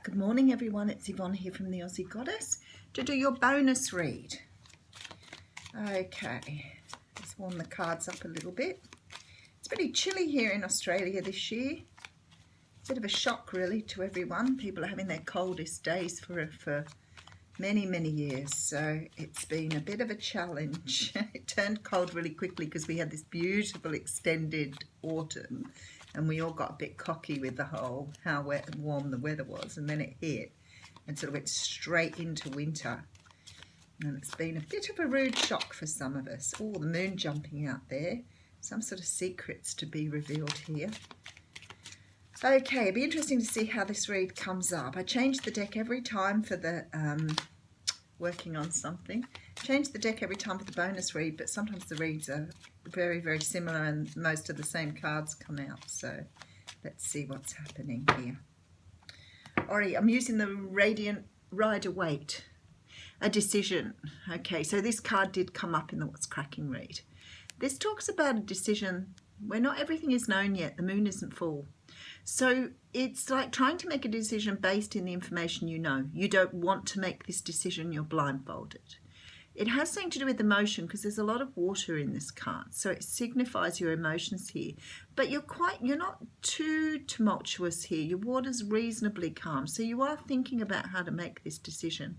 Good morning everyone, it's Yvonne here from the Aussie Goddess to do your bonus read. Okay, let's warm the cards up a little bit. It's pretty chilly here in Australia this year. Bit of a shock really to everyone. People are having their coldest days for many years, so it's been a bit of a challenge. It turned cold really quickly because we had this beautiful extended autumn and we all got a bit cocky with the whole how wet and warm the weather was, and then it hit and sort of went straight into winter, and it's been a bit of a rude shock for some of us. Oh, the moon jumping out there, some sort of secrets to be revealed here. Okay, it'd be interesting to see how this read comes up. I change the deck every time for the working on something. Change the deck every time for the bonus read, but sometimes the reads are very similar and most of the same cards come out. So let's see what's happening here. Alright, I'm using the Radiant Rider-Waite, a decision. Okay, so this card did come up in the What's Cracking read. This talks about a decision where not everything is known yet. The moon isn't full. So it's like trying to make a decision based in the information you know. You don't want to make this decision, you're blindfolded. It has something to do with emotion because there's a lot of water in this card. So it signifies your emotions here. But you're not too tumultuous here. Your water's reasonably calm. So you are thinking about how to make this decision.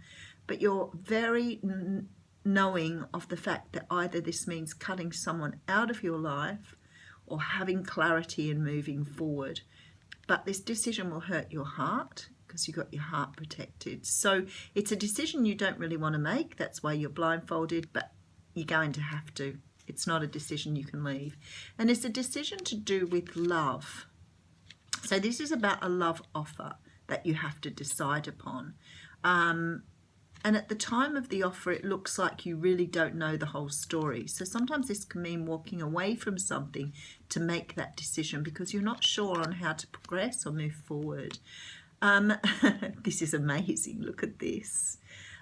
But you're very knowing of the fact that either this means cutting someone out of your life or having clarity and moving forward. But this decision will hurt your heart because you've got your heart protected. So it's a decision you don't really want to make. That's why you're blindfolded, but you're going to have to. It's not a decision you can leave. And it's a decision to do with love. So this is about a love offer that you have to decide upon. And at the time of the offer, it looks like you really don't know the whole story. So sometimes this can mean walking away from something to make that decision because you're not sure on how to progress or move forward. This is amazing. Look at this.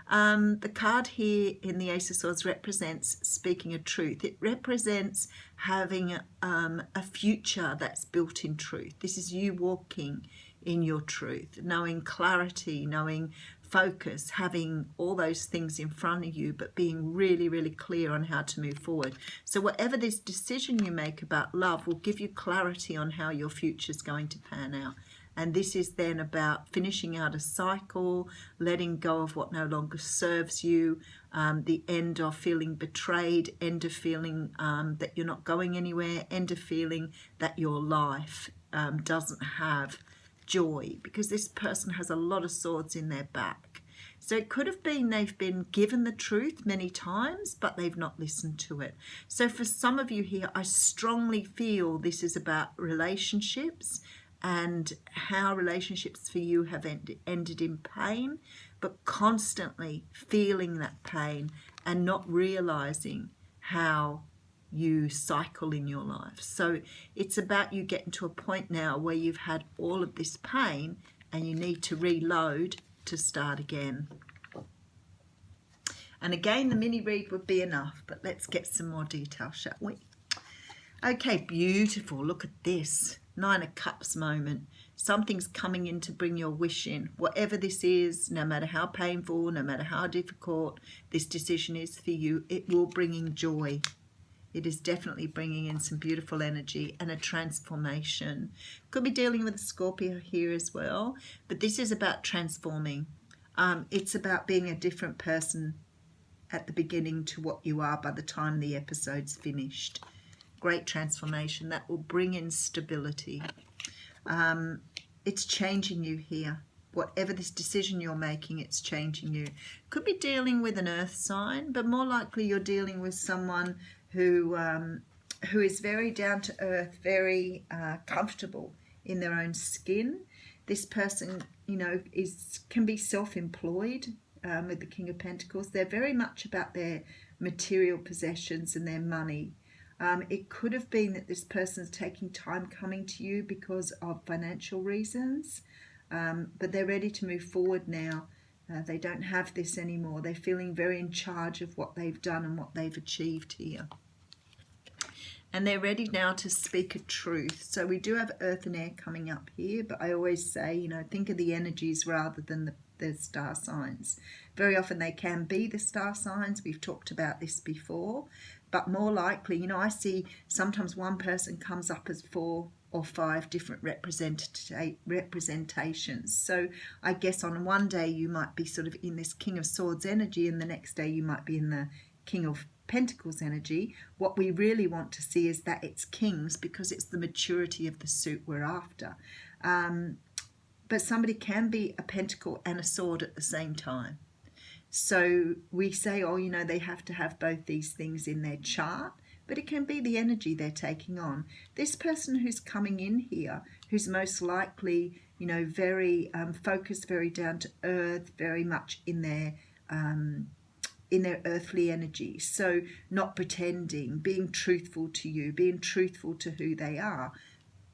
The card here in the Ace of Swords represents speaking a truth. It represents having a future that's built in truth. This is you walking in your truth, knowing clarity, knowing focus, having all those things in front of you, but being really clear on how to move forward. So whatever this decision you make about love will give you clarity on how your future is going to pan out. And this is then about finishing out a cycle, letting go of what no longer serves you, the end of feeling betrayed, end of feeling that you're not going anywhere, end of feeling that your life doesn't have joy, because this person has a lot of swords in their back. So it could have been they've been given the truth many times, but they've not listened to it. So for some of you here, I strongly feel this is about relationships and how relationships for you have ended in pain, but constantly feeling that pain and not realizing how you cycle in your life. So it's about you getting to a point now where you've had all of this pain and you need to reload to start again. And again, the mini read would be enough, but let's get some more detail, shall we? Okay, beautiful. Look at this. 9 of Cups moment. Something's coming in to bring your wish in. Whatever this is, no matter how painful, no matter how difficult this decision is for you, it will bring in joy. It is definitely bringing in some beautiful energy and a transformation. Could be dealing with a Scorpio here as well, but this is about transforming. It's about being a different person at the beginning to what you are by the time the episode's finished. Great transformation that will bring in stability. It's changing you here. Whatever this decision you're making, it's changing you. Could be dealing with an earth sign, but more likely you're dealing with someone who is very down to earth, very comfortable in their own skin. This person, you know, can be self-employed with the King of Pentacles. They're very much about their material possessions and their money. It could have been that this person's taking time coming to you because of financial reasons, but they're ready to move forward now. They don't have this anymore. They're feeling very in charge of what they've done and what they've achieved here. And they're ready now to speak a truth. So we do have earth and air coming up here, but I always say, you know, think of the energies rather than the star signs. Very often they can be the star signs. We've talked about this before, but more likely, you know, I see sometimes one person comes up as 4 or 5 different representations. So I guess on one day you might be sort of in this King of Swords energy, and the next day you might be in the King of Pentacles energy. What we really want to see is that it's kings, because it's the maturity of the suit we're after. But somebody can be a pentacle and a sword at the same time. So we say, oh, you know, they have to have both these things in their chart, but it can be the energy they're taking on. This person who's coming in here, who's most likely, you know, very focused, very down to earth, very much in their earthly energy. So not pretending, being truthful to you, being truthful to who they are.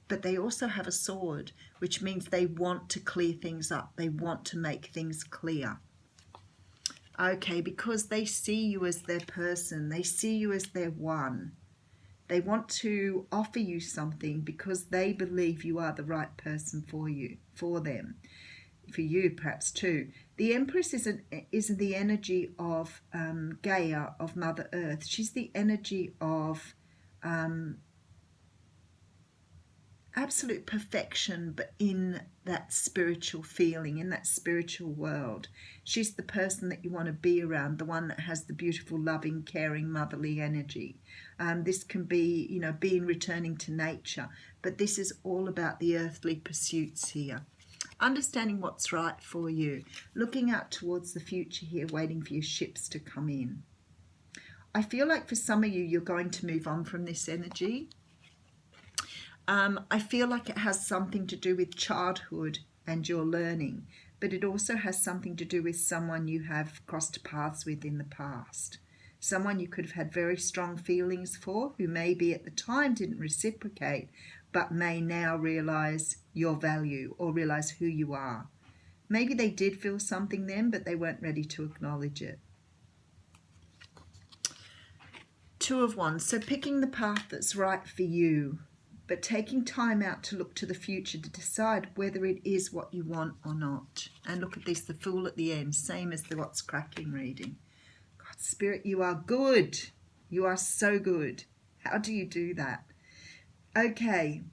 But they also have a sword, which means they want to clear things up. They want to make things clear. Okay, because they see you as their person. They see you as their one. They want to offer you something because they believe you are the right person for you, for them. For you perhaps too. The Empress isn't the energy of Gaia, of Mother Earth. She's the energy of absolute perfection, but in that spiritual feeling, in that spiritual world. She's the person that you want to be around, the one that has the beautiful, loving, caring, motherly energy. This can be, you know, returning to nature, but this is all about the earthly pursuits here. Understanding what's right for you, looking out towards the future here, waiting for your ships to come in. I feel like for some of you, you're going to move on from this energy. I feel like it has something to do with childhood and your learning, but it also has something to do with someone you have crossed paths with in the past. Someone you could have had very strong feelings for, who maybe at the time didn't reciprocate, but may now realize your value or realize who you are. Maybe they did feel something then, but they weren't ready to acknowledge it. Two of Wands. So picking the path that's right for you, but taking time out to look to the future to decide whether it is what you want or not. And look at this, the Fool at the end, same as the What's Cracking reading. God, Spirit, you are good. You are so good. How do you do that? Okay,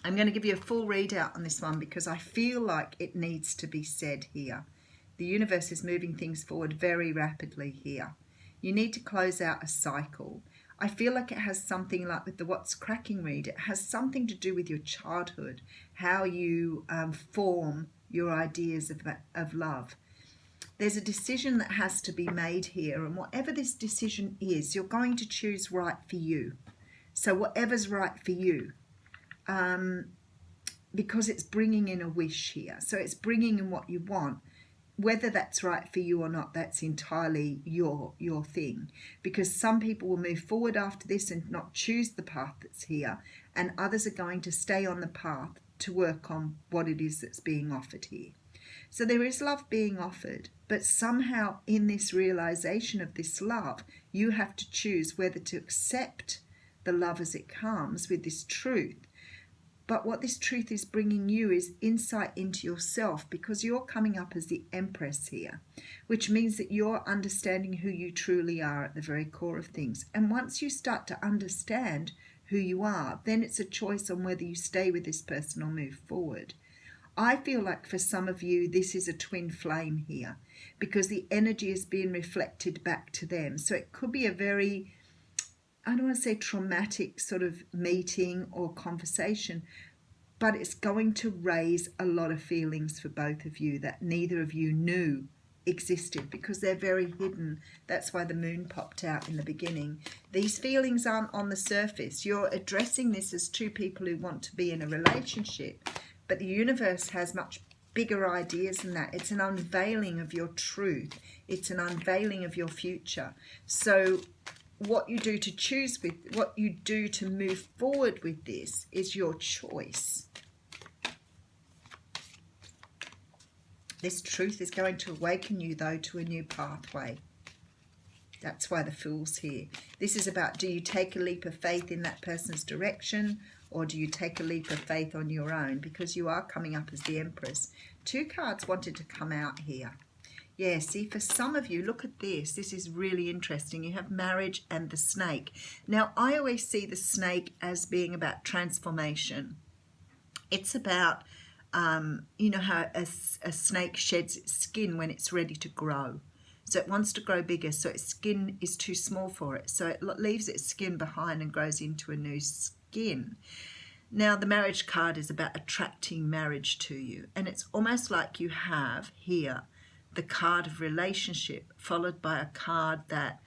I'm going to give you a full readout on this one because I feel like it needs to be said here. The universe is moving things forward very rapidly here. You need to close out a cycle. I feel like it has something like with the What's Cracking read. It has something to do with your childhood, how you form your ideas of love. There's a decision that has to be made here, and whatever this decision is, you're going to choose right for you. So whatever's right for you, because it's bringing in a wish here. So it's bringing in what you want. Whether that's right for you or not, that's entirely your thing. Because some people will move forward after this and not choose the path that's here, and others are going to stay on the path to work on what it is that's being offered here. So there is love being offered, but somehow in this realization of this love, you have to choose whether to accept the love as it comes with this truth. But what this truth is bringing you is insight into yourself, because you're coming up as the Empress here, which means that you're understanding who you truly are at the very core of things. And once you start to understand who you are, then it's a choice on whether you stay with this person or move forward. I feel like for some of you, this is a twin flame here, because the energy is being reflected back to them. So it could be a very, I don't want to say traumatic sort of meeting or conversation, but it's going to raise a lot of feelings for both of you that neither of you knew existed, because they're very hidden. That's why the moon popped out in the beginning. These feelings aren't on the surface. You're addressing this as two people who want to be in a relationship, but the universe has much bigger ideas than that. It's an unveiling of your truth. It's an unveiling of your future. So what you do to choose with, what you do to move forward with this is your choice. This truth is going to awaken you, though, to a new pathway. That's why the Fool's here. This is about, do you take a leap of faith in that person's direction, or do you take a leap of faith on your own? Because you are coming up as the Empress. 2 cards wanted to come out here. Yeah, see, for some of you, look at this. This is really interesting. You have marriage and the snake. Now, I always see the snake as being about transformation. It's about, you know how a snake sheds its skin when it's ready to grow. So it wants to grow bigger, so its skin is too small for it. So it leaves its skin behind and grows into a new skin. Now, the marriage card is about attracting marriage to you. And it's almost like you have here the card of relationship, followed by a card that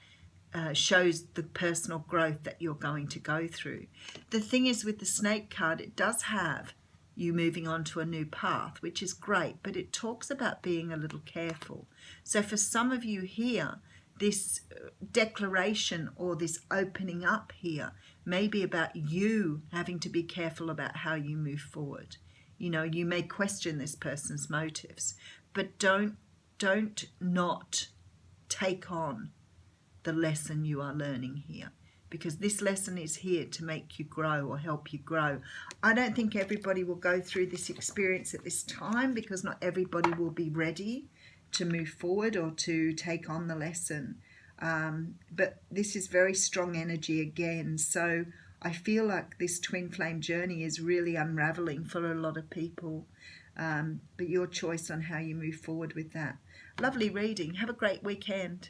shows the personal growth that you're going to go through. The thing is, with the snake card, it does have you moving on to a new path, which is great, but it talks about being a little careful. So for some of you here, this declaration or this opening up here may be about you having to be careful about how you move forward. You know, you may question this person's motives, but don't not take on the lesson you are learning here, because this lesson is here to make you grow or help you grow. I don't think everybody will go through this experience at this time, because not everybody will be ready to move forward or to take on the lesson. But this is very strong energy again. So I feel like this twin flame journey is really unraveling for a lot of people. But your choice on how you move forward with that. Lovely reading. Have a great weekend.